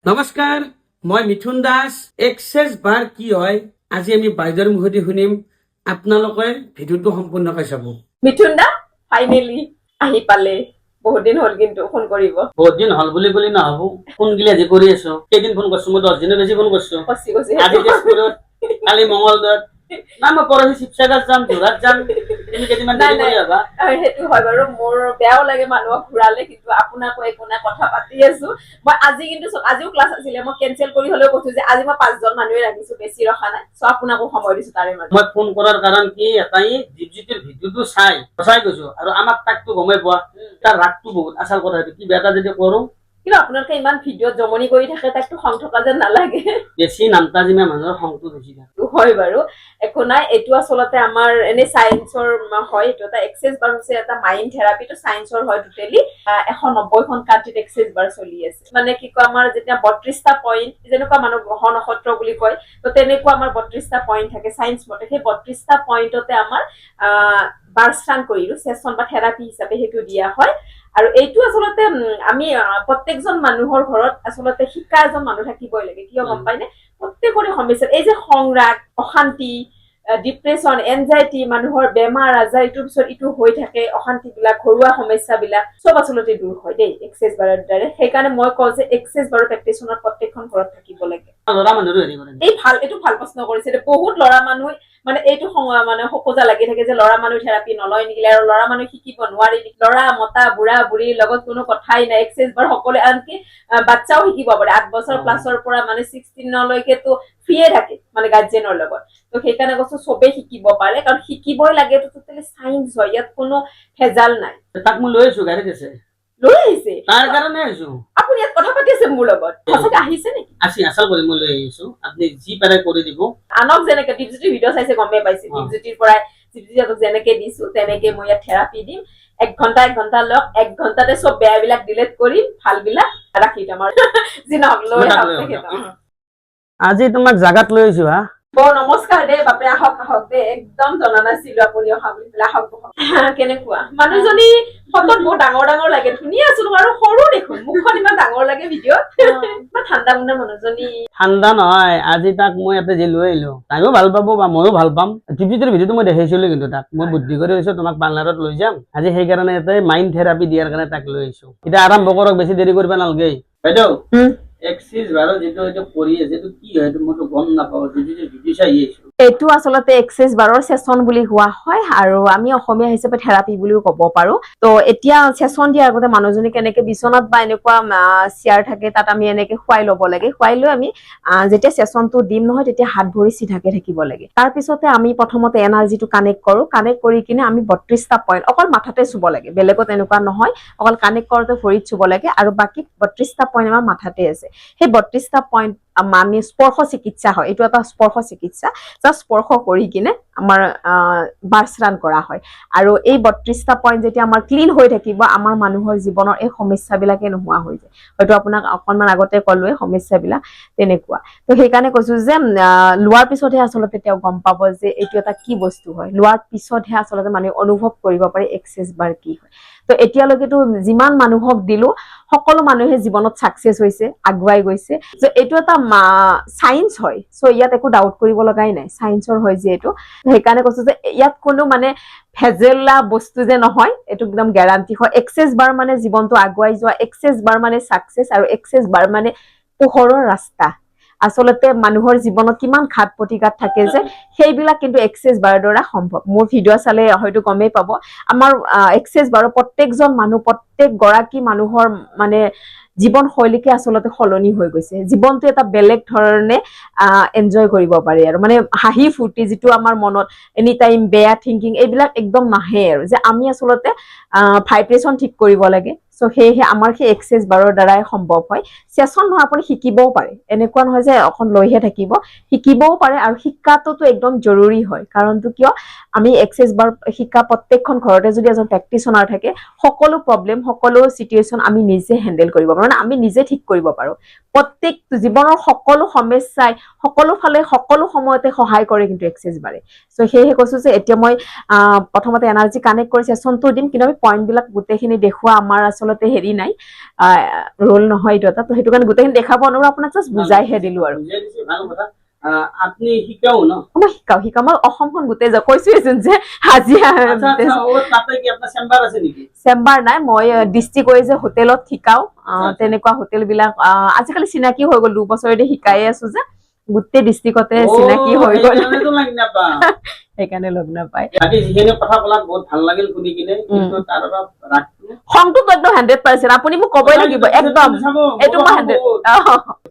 নমস্কাৰ, মই মিথুন দাস। এক্সেছ বাৰ কি হয় আজি আমি বাইদেউৰ মুখেদি শুনিম। আপোনালোকে ভিডিঅ'টো সম্পূৰ্ণকৈ চাব। মিথুন দা ফাইনেলি আহি পালে। বহুত দিন হ'ল কিন্তু ফোন কৰিব। বহুত দিন হ'ল বুলি ক'লে নহ'ব। ফোন গিলা আজি কৰি আছো। কেইদিন ফোন কৰিছো? মই 10 দিনৰ বেছি ফোন কৰিছো। আজি তেজপুৰত, কালি মঙলদৈত, না মই পৰহি শিৱসাগৰ যাম, যোৰহাট যাম। তুমি কেইদিনমান দেৰি কৰি যাবা। সেইটো হয় বাৰু, মোৰ বেয়াও লাগে মানুহক ঘূৰালে, কিন্তু আপোনাকো একো নাই, কথা পাতি আছো। মই আজি কিন্তু আজিও ক্লাছ আছিলে, মই কেনচেল কৰি হলেও কৈছো যে আজি মই 5জন মানুহে ৰাখিছো, বেছি ৰখা নাই। চ' আপোনাকো সময় দিছো তাৰে মাজত। মই ফোন কৰাৰ কাৰণ কি, এটাই দীপজ্যোতিৰ ভিডিঅ'টো চাই সঁচাই কৈছো, আৰু আমাক তাকটো গমেই পোৱা, তাৰ ৰাগটো বহুত আচল কথা। কিবা এটা যদি কৰো, কিন্তু আপোনালোকে ইমান ভিডিঅ'ত জমনি কৰি থাকে, তাকতো খং থকা যেন নালাগে। বেছি নামতা যিমা মানুহৰ খংটো বেছি থাকে। হয় বাৰু, একো নাই। এইটো আচলতে আমাৰ এনে চায়েন্সৰ হয়। এইটো এটা এক্সেছ বাৰ হৈছে এটা মাইণ্ড থেৰাপি। টো চায়েন্সৰ হয়। টোটেলি 190খন কাণ্ট্ৰিত এক্সেছ বাৰ চলি আছে। মানে কি কয়, আমাৰ যেতিয়া 32টা পইণ্ট, যেনেকুৱা মানুহ গ্ৰহ নক্ষত্ৰ বুলি কয়, তো তেনেকুৱা আমাৰ 32টা পইণ্ট থাকে চায়েন্স মতে। সেই 32টা পইণ্টতে আমাৰ বাৰ স্থান কৰিলো চেচন বা থেৰাপি হিচাপে সেইটো দিয়া হয়। আৰু এইটো আচলতে আমি প্ৰত্যেকজন মানুহৰ ঘৰত আচলতে শিকা এজন মানুহ থাকিবই লাগে। কিয় গম পাই নে? প্ৰত্যেকৰে সমস্যা, এই যে সংৰাগ, অশান্তি, ডিপ্ৰেছন, এনজাইটি, মানুহৰ বেমাৰ আজাৰ, ইটোৰ পিছত ইটো হৈ থাকে, অশান্তি বিলাক, ঘৰুৱা সমস্যা বিলাক চব আচলতে দূৰ হয় দেই এক্সেছ বাৰৰ দ্বাৰা। সেইকাৰণে মই কওঁ যে এক্সেছ বাৰৰ প্ৰেক্টিচনাৰ প্ৰত্যেকখন ঘৰত থাকিব লাগে। ল'ৰা মানুহৰো হেৰি কৰে। এইটো ভাল প্ৰশ্ন কৰিছে। বহুত ল'ৰা মানুহ মানে এইটো মানে সপোজা লাগি থাকে যে ল'ৰা মানুহ থেৰাপি নলয় নেকি, আৰু ল'ৰা মানুহ শিকিব নোৱাৰি নেকি। ল'ৰা মতা বুঢ়া বুঢ়ীৰ লগত কোনো কথাই নাই। এক্সেছ বাৰ সকলোৱে, আনকি বাচ্চাও শিকিব পাৰে। 8 বছৰ প্লাছৰ পৰা মানে 16লৈকেতো ফ্ৰীয়ে থাকে মানে গাৰ্জেনৰ লগত। তো সেইকাৰণে কৈছো চবেই শিকিব পাৰে, কাৰণ শিকিবই লাগে। এইটো টোটেলি চায়েন্স হয়, ইয়াত কোনো ভেজাল নাই। তাক মই লৈ আহিছো, গাড়ীত আছে। লৈ আহিছে? তাৰ কাৰণে আহিছো। আপুনি ইয়াত কথা পাতি আছে মোৰ লগত? সঁচাকে আহিছে নেকি? আচল কৰি মই লৈ আহিছো। আপুনি যি পাৰে কৰি দিব। আনক যেনেকে দীপজ্যোতিৰ ভিডিঅ' চাইছে গমেই পাইছে, দীপজ্যোতিৰ পৰাই দীপজ্যোতিক যেনেকে দিছো তেনেকে মই ইয়াত থেৰাপি দিম। 1 ঘন্টা লওক, 1 ঘন্টাতে চব বেয়া বিলাক ডিলিট কৰিম, ভাল বিলাক ৰাখি থম। আৰু যি নহওক লৈ আজি তোমাক জাগাত লৈ আহিছো। হা, নমস্কাৰ দেই বাপে, আহক আহক দেই। একদম জনা নাছিলো আপুনি অহা বুলি পেলাই। আহক বহক। কেনেকুৱা মানুহজনী? ফটোত বহুত ডাঙৰ ডাঙৰ লাগে, ধুনীয়া আছো, আৰু সৰু দেখোন। মুখখন ইমান ডাঙৰ লাগে ভিডিঅ'ত। ইমান ঠাণ্ডা মুণ্ডা মানুহজনী। ঠাণ্ডা নহয়, আজি তাক মই ইয়াতে যে লৈ আহিলো, তাইও ভাল পাব বা ময়ো ভাল পাম। দীপজ্যোতিৰ ভিডিঅ'টো মই দেখাইছিলো, কিন্তু তাক মই বুদ্ধি কৰি আহিছো তোমাক পাৰ্লাৰত লৈ যাম আজি। সেইকাৰণে ইয়াতে মাইণ্ড থেৰাপি দিয়াৰ কাৰণে তাক লৈ আহিছো। এতিয়া আৰম্ভ কৰক, বেছি দেৰি কৰিব নালাগে। বাইদেউ, এক্সেছ বাৰৰ যিটো এইটো কৰি আছে, এইটো কি হয়? এইটো মইতো গম নাপাওঁ। দীপজ্যোতিৰ ভিডিঅ' চাই আহিছো। এইটো আচলতে এক্সেছ বাৰৰ চেচন বুলি কোৱা হয়, আৰু আমি অসমীয়া হিচাপে থেৰাপি বুলিও ক'ব পাৰো। তো এতিয়া চেচন দিয়াৰ আগতে মানুহজনী কেনেকে বিচনাত বা এনেকুৱা চেয়াৰ থাকে, তাত আমি এনেকে শুৱাই ল'ব লাগে। শুৱাই লৈ আমি যেতিয়া চেচনটো দিম নহয়, তেতিয়া হাত ভৰি চিধাকে থাকিব লাগে। তাৰ পিছতে আমি প্ৰথমতে এনাৰ্জিটো কানেক্ট কৰো। কানেক্ট কৰি কিনে আমি 32টা পইণ্ট অকল মাথাতে চুব লাগে, বেলেগত এনেকুৱা নহয়। অকল কানেক্ট কৰোতে ভৰিত চুব লাগে, আৰু বাকী 32টা পইণ্ট আমাৰ মাথাতে আছে। সেই 32টা পইণ্ট আমি স্পৰ্শ চিকিৎসা হয়। এইটো এটা স্পৰ্শ চিকিৎসা। জাষ্ট স্পৰ্শ কৰি কিনে আমাৰ বাৰ্চৰান কৰা হয়। আৰু এই 32টা পইণ্ট যেতিয়া আমাৰ ক্লিন হৈ থাকিব, আমাৰ মানুহৰ জীৱনৰ এই সমস্যাবিলাকে নোহোৱা হৈ যায়। হয়তো আপোনাক অকণমান আগতে ক'লোৱে সমস্যাবিলাক তেনেকুৱা। তো সেইকাৰণে কৈছো যে লোৱাৰ পিছতহে আচলতে তেওঁ গম পাব যে এইটো এটা কি বস্তু হয়। লোৱাৰ পিছতহে আচলতে মানুহে অনুভৱ কৰিব পাৰে এক্সেছ বাৰ কি হয়। তো এতিয়ালৈকেতো যিমান মানুহক দিলো, সকলো মানুহে জীৱনত ছাকচেছ হৈছে, আগুৱাই গৈছে। যে এইটো এটা চায়েন্স হয়। চ' ইয়াত একো ডাউট কৰিব লগাই নাই, চায়েন্সৰ হয় যিহেতু। সেইকাৰণে কৈছো যে ইয়াত কোনো মানে ভেজেলা বস্তু যে নহয়, এইটো একদম গেৰাণ্টি হয়। এক্সেছ বাৰ মানে জীৱনটো আগুৱাই যোৱা, এক্সেছ বাৰ মানে ছাকচেছ, আৰু এক্সেছ বাৰ মানে পোহৰৰ ৰাস্তা। আচলতে মানুহৰ জীৱনত কিমান ঘাত প্ৰতিঘাত থাকে যে, সেইবিলাক কিন্তু এক্সেছ বাৰৰ দ্বাৰা সম্ভৱ। মোৰ ভিডিঅ' চালে হয়তো গমেই পাব, আমাৰ এক্সেছ বাৰৰ প্ৰত্যেকজন মানুহ, প্ৰত্যেক গৰাকী মানুহৰ মানে জীৱন শৈলীকে আচলতে সলনি হৈ গৈছে। জীৱনটো এটা বেলেগ ধৰণে এনজয় কৰিব পাৰি, আৰু মানে হাঁহি ফূৰ্তি যিটো আমাৰ মনত এনি টাইম বেয়া থিংকিং এইবিলাক একদম নাহে। আৰু যে আমি আচলতে ভাইব্ৰেচন ঠিক কৰিব লাগে। চ' সেয়েহে আমাৰ সেই এক্সেছ বাৰৰ দ্বাৰাই সম্ভৱ হয়। চেচন নহয়, আপুনি শিকিবও পাৰে। এনেকুৱা নহয় যে অকণ লৈহে থাকিব, শিকিবও পাৰে। আৰু শিকাটোতো একদম জৰুৰী হয়। কাৰণটো কিয়, আমি এক্সেছ বাৰ শিকা প্ৰত্যেকখন ঘৰতে যদি এজন প্ৰেক্টিচনাৰ থাকে, সকলো প্ৰব্লেম, সকলো চিটুৱেশ্যন আমি নিজে হেণ্ডেল কৰিব পাৰোঁ, মানে আমি নিজে ঠিক কৰিব পাৰোঁ। প্ৰত্যেক জীৱনৰ সকলো সমস্যাই সকলো ফালে সকলো সময়তে সহায় কৰে কিন্তু এক্সেছ বাৰে। চ' সেয়েহে কৈছোঁ যে এতিয়া মই প্ৰথমতে এনাৰ্জি কানেক্ট কৰি ছেশ্যনটো দিম, কিন্তু আমি পইণ্টবিলাক গোটেইখিনি দেখুওৱা আমাৰ আচলতে হেৰি নাই, ৰোল নহয় এইটো এটা। তো সেইটো কাৰণে গোটেইখিনি দেখাব নোৱাৰোঁ, আপোনাক জাষ্ট বুজাইহে দিলোঁ আৰু। বুজাই দিছে, ভাল কথা। আপুনি শিকাও ন? মই শিকাও মই অসমখন গোটেই যাওঁ, কৈছোৱেচোন যে আজি আচ্ছা আচ্ছা, তাতে কি আপোনাৰ চেম্বাৰ আছে নেকি? চেম্বাৰ নাই, মই ডিষ্ট্ৰিক্ট ৱাইজ হোটেলত শিকাও। তেনেকুৱা হোটেল বিলাক আজিকালি চিনাকি হৈ গ'ল, 2 বছৰেদি শিকায়ে আছো যে গোটেই ডিষ্ট্ৰিক্টতে চিনাকি হৈ গ'ল, সেইকাৰণেতো লগ নাপাওঁ। সেইকাৰণে লগ নাপায়। বাকী যিখিনি কথা ক'লাক বহুত ভাল লাগিল শুনি কিনে, কিন্তু তাৰ অলপ ৰাগটো খংটো একদম 100%, আপুনি মোক ক'বই লাগিব একদম, এইটো মই 100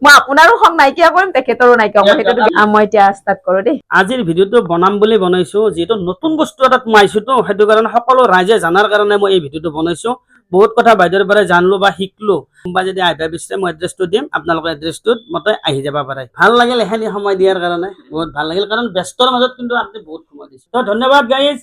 মই আপোনাৰো খং নাইকিয়া কৰিম, তেখেতৰো নাইকিয়া কৰিম, সেইটো মই এতিয়া ষ্টাৰ্ট কৰো দেই। আজিৰ ভিডিঅ'টো বনাম বুলি বনাইছো, যিহেতু নতুন বস্তু এটাত সোমাইছো তো, সেইটো কাৰণে সকলো ৰাইজে জানাৰ কাৰণে মই এই ভিডিঅ'টো বনাইছো। বহুত কথা বাইদেউৰ পৰা জানলো বা শিকলো। কোনোবা যদি আহিব বিচাৰে মই এড্ৰেছটো দিম, আপোনালোকৰ এড্ৰেছটোত মতে আহি যাব পাৰে। ভাল লাগিল এইখিনি সময় দিয়াৰ কাৰণে, বহুত ভাল লাগিল, কাৰণ ব্যস্তৰ মাজত কিন্তু আপুনি বহুত সময় দিছে। তো ধন্যবাদ গাইজ।